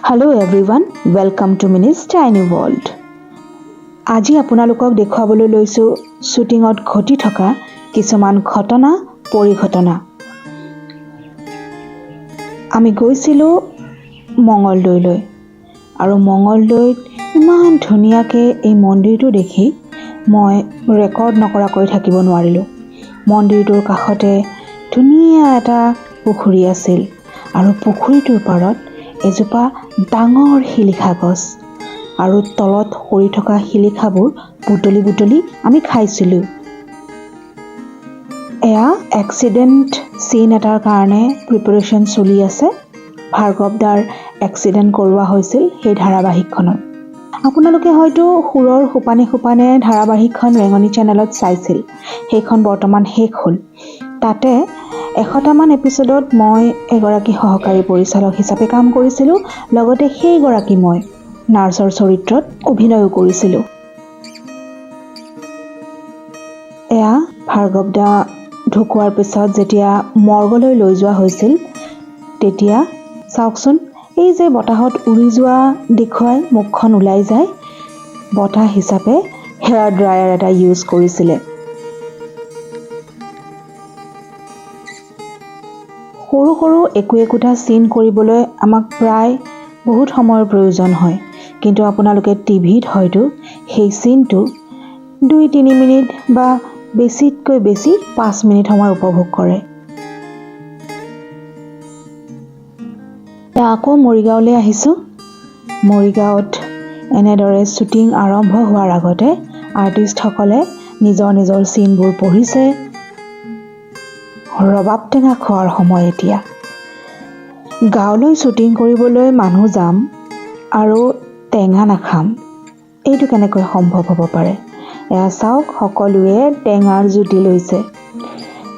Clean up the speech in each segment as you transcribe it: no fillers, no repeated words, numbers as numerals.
Hello everyone, welcome to Minnie's Tiny World. আজি আপোনালোকক দেখুৱাবলৈ লৈছো শুটিংত ঘটি থকা কিছুমান ঘটনা পৰিঘটনা। আমি গৈছিলো মঙ্গলদৈলৈ আৰু মঙ্গলদৈত ইমান ধুনীয়াকৈ এই মন্দিৰটো দেখি মই ৰেকৰ্ড নকৰাকৈ থাকিব নোৱাৰিলোঁ। মন্দিৰটোৰ কাষতে ধুনীয়া এটা পুখুৰী আছিল আৰু পুখুৰীটোৰ পাৰত এজোপা ডাঙৰ শিলিখা গছ আৰু তলত সৰি থকা শিলিখাবোৰ বুটলি বুটলি আমি খাইছিলোঁ। এয়া এক্সিডেণ্ট চিন এটাৰ কাৰণে প্ৰিপাৰেশ্যন চলি আছে। ভাৰ্গৱদাৰ এক্সিডেণ্ট কৰোৱা হৈছিল সেই ধাৰাবাহিকখনত। আপোনালোকে হয়তো সুৰৰ সোপানে সোপানে ধাৰাবাহিকখন ৰেঙনি চেনেলত চাইছিল। সেইখন বৰ্তমান শেষ হ'ল। তাতে 100টামান এপিছডত মই এগৰাকী সহকাৰী পৰিচালক হিচাপে কাম কৰিছিলোঁ। লগতে সেইগৰাকী মই নাৰ্ছৰ চৰিত্ৰত অভিনয়ো কৰিছিলোঁ। এয়া ভাৰ্গৱদা ঢুকোৱাৰ পিছত যেতিয়া মৰ্গলৈ লৈ যোৱা হৈছিল, তেতিয়া চাওকচোন, এই যে বতাহত উৰি যোৱা দেখুৱাই মুখখন ওলাই যায়, বতাহ হিচাপে হেয়াৰ ড্ৰায়াৰ এটা ইউজ কৰিছিলে। সৰু সৰু একোটা চিন কৰিবলৈ আমাক প্ৰায় বহুত সময়ৰ প্ৰয়োজন হয়, কিন্তু আপোনালোকে টিভিত হয়তো সেই চিনটো 2-3 মিনিট বা বেছিতকৈ বেছি 5 মিনিট সময় উপভোগ কৰে। আকৌ মৰিগাঁৱলৈ আহিছোঁ। মৰিগাঁৱত এনেদৰে শ্বুটিং আৰম্ভ হোৱাৰ আগতে আৰ্টিষ্টসকলে নিজৰ নিজৰ চিনবোৰ পঢ়িছে। ৰবাব টেঙা খোৱাৰ সময় এতিয়া। গাঁৱলৈ শ্বুটিং কৰিবলৈ মানুহ যাম আৰু টেঙা নাখাম, এইটো কেনেকৈ সম্ভৱ হ'ব পাৰে? এয়া চাওক, সকলোৱে টেঙাৰ জুতি লৈছে।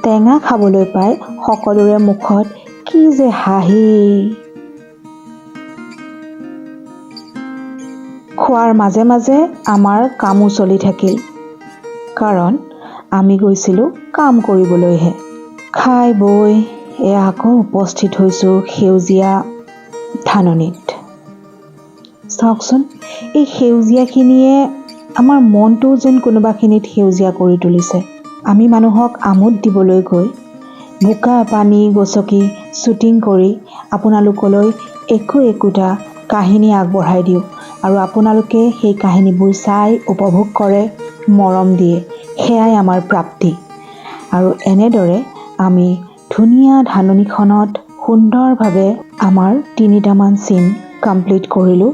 টেঙা খাবলৈ পাই সকলোৰে মুখত কি যে হাঁহি। খোৱাৰ মাজে মাজে আমাৰ কামো চলি থাকিল, কাৰণ আমি গৈছিলোঁ কাম কৰিবলৈহে। খাই বৈ এয়া আকৌ উপস্থিত হৈছোঁ সেউজীয়া ধাননিত। চাওকচোন, এই সেউজীয়াখিনিয়ে আমাৰ মনটো যেন কোনোবাখিনিত সেউজীয়া কৰি তুলিছে। আমি মানুহক আমোদ দিবলৈ গৈ বোকা পানী গছকি শ্বুটিং কৰি আপোনালোকলৈ একোটা কাহিনী আগবঢ়াই দিওঁ আৰু আপোনালোকে সেই কাহিনীবোৰ চাই উপভোগ কৰে, মৰম দিয়ে। সেয়াই আমাৰ প্ৰাপ্তি। আৰু এনেদৰে আমি ধুনীয়া ধাননিখনত সুন্দৰভাৱে আমাৰ 3টামান চিন কমপ্লিট কৰিলোঁ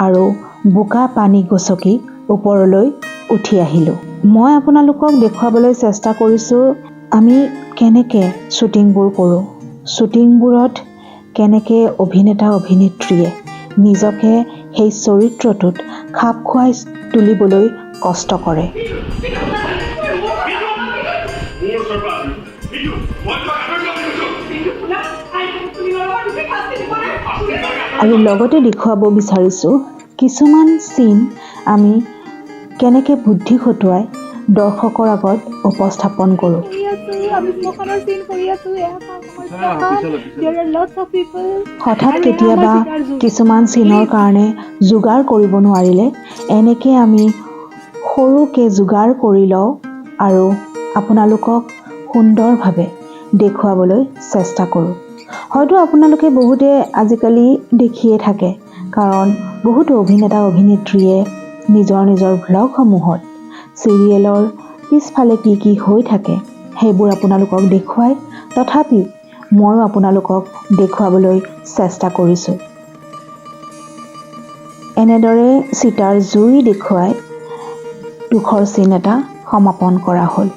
আৰু বোকা পানী গছকি ওপৰলৈ উঠি আহিলোঁ। মই আপোনালোকক দেখুৱাবলৈ চেষ্টা কৰিছোঁ আমি কেনেকৈ শ্বুটিংবোৰ কৰোঁ, শ্বুটিংবোৰত কেনেকৈ অভিনেতা অভিনেত্ৰীয়ে নিজকে সেই চৰিত্ৰটোত খাপ খুৱাই তুলিবলৈ কষ্ট কৰে। আৰু লগতে দেখুৱাব বিচাৰিছোঁ কিছুমান চিন আমি কেনেকৈ বুদ্ধি খটুৱাই দৰ্শকৰ আগত উপস্থাপন কৰোঁ। হঠাৎ কেতিয়াবা কিছুমান চিনৰ কাৰণে যোগাৰ কৰিব নোৱাৰিলে এনেকৈ আমি সৰুকৈ যোগাৰ কৰি লওঁ আৰু আপোনালোকক সুন্দৰভাৱে দেখুৱাবলৈ চেষ্টা কৰোঁ। হয়তো আপোনালোকে বহুতে আজিকালি দেখিয়ে থাকে, কাৰণ বহুতো অভিনেতা অভিনেত্ৰীয়ে নিজৰ নিজৰ ভ্লগসমূহত চিৰিয়েলৰ পিছফালে কি কি হৈ থাকে সেইবোৰ আপোনালোকক দেখুৱাই। তথাপিও ময়ো আপোনালোকক দেখুৱাবলৈ চেষ্টা কৰিছোঁ। এনেদৰে চিতাৰ জুই দেখুৱাই দুখৰ চিন এটা সমাপন কৰা হ'ল।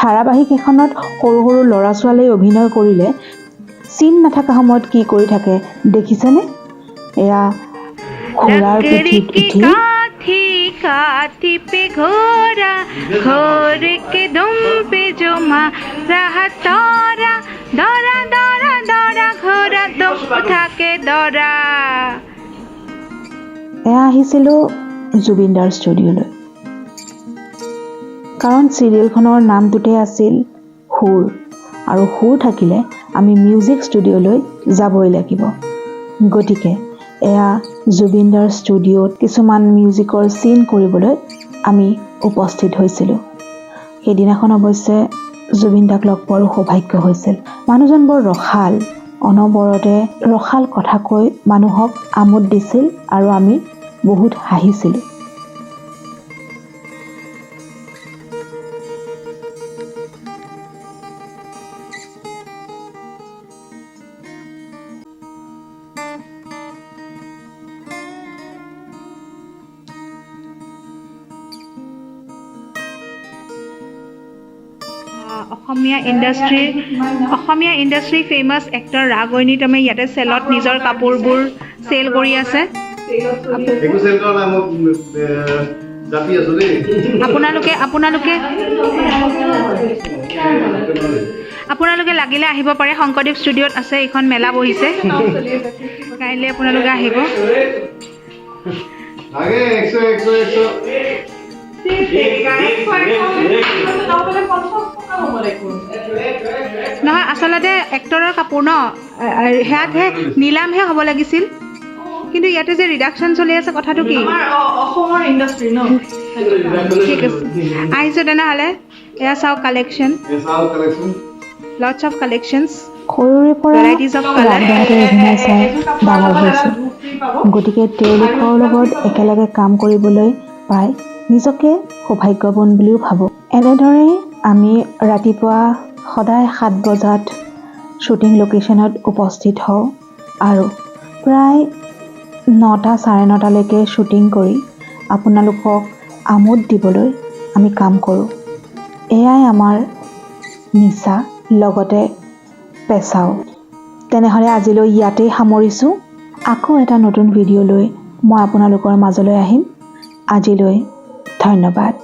ধাৰাবাহিক এখনত সৰু সৰু ল'ৰা ছোৱালীয়ে অভিনয় কৰিলে চিন নাথাকা সময়ত কি কৰি থাকে দেখিছেনে? এয়া ঘোঁৰাৰ পিঠিত উঠি काठी पे घोड़ा घोड़े के दुम पे जो रहा तोरा दौड़ा दौड़ा दौड़ा घोड़ा दुम उठा के दौड़ा। এয়া আহিছিলোঁ জুবিনদাৰ ষ্টুডিঅ'লৈ, কাৰণ চিৰিয়েলখনৰ নামটোতে আছিল সুৰ, আৰু সুৰ থাকিলে আমি মিউজিক ষ্টুডিঅ'লৈ যাবই লাগিব। গতিকে এয়া জুবিনদাৰ ষ্টুডিঅ'ত কিছুমান মিউজিকৰ চিন কৰিবলৈ আমি উপস্থিত হৈছিলোঁ। সেইদিনাখন অৱশ্যে জুবিনদাক লগ পোৱাৰ সৌভাগ্য হৈছিল। মানুহজন বৰ ৰসাল, অনবৰতে ৰসাল কথা কৈ মানুহক আমোদ দিছিল আৰু আমি বহুত হাঁহিছিলোঁ। অসমীয়া ইণ্ডাষ্ট্ৰী ফেমাছ এক্টৰ ৰাঘৱনীত আমি ইয়াতে চেলত নিজৰ কাপোৰবোৰ চেল কৰি আছে। আপোনালোকে লাগিলে আহিব পাৰে, শংকৰদেৱ ষ্টুডিঅ'ত আছে, এইখন মেলা বহিছে, কাইলৈ আপোনালোকে আহিব। নহয়, আচলতে এক্টৰৰ কাপোৰ ন, সেয়াতহে নিলামহে হ'ব লাগিছিল, কিন্তু ইয়াতে যে ৰিডাকশ্যন চলি আছে, কথাটো কি? অসমৰ ইণ্ডাষ্ট্ৰী ন। ঠিক আছে, আহিছোঁ তেনেহ'লে। এয়া চাওক কালেকশ্যন, লটছ অফ কালেকশ্যনছ। সৰুৰে পৰা ৰাগদাহঁতে অভিনয় চাই ডাঙৰ হৈছোঁ, গতিকে তেওঁলোকৰ লগত একেলগে কাম কৰিবলৈ পাই নিজকে সৌভাগ্যৱান বুলিও ভাবোঁ। এনেদৰে আমি ৰাতিপুৱা সদায় 7 বজাত শ্বুটিং লোকেশ্যনত উপস্থিত হওঁ আৰু প্ৰায় 9টা চাৰে 9টালৈকে শ্বুটিং কৰি আপোনালোকক আমোদ দিবলৈ আমি কাম কৰোঁ। এয়াই আমাৰ নিচা, লগতে পেচাও। তেনেহ'লে আজিলৈ ইয়াতেই সামৰিছোঁ। আকৌ এটা নতুন ভিডিঅ' লৈ মই আপোনালোকৰ মাজলৈ আহিম। আজিলৈ ধন্যবাদ।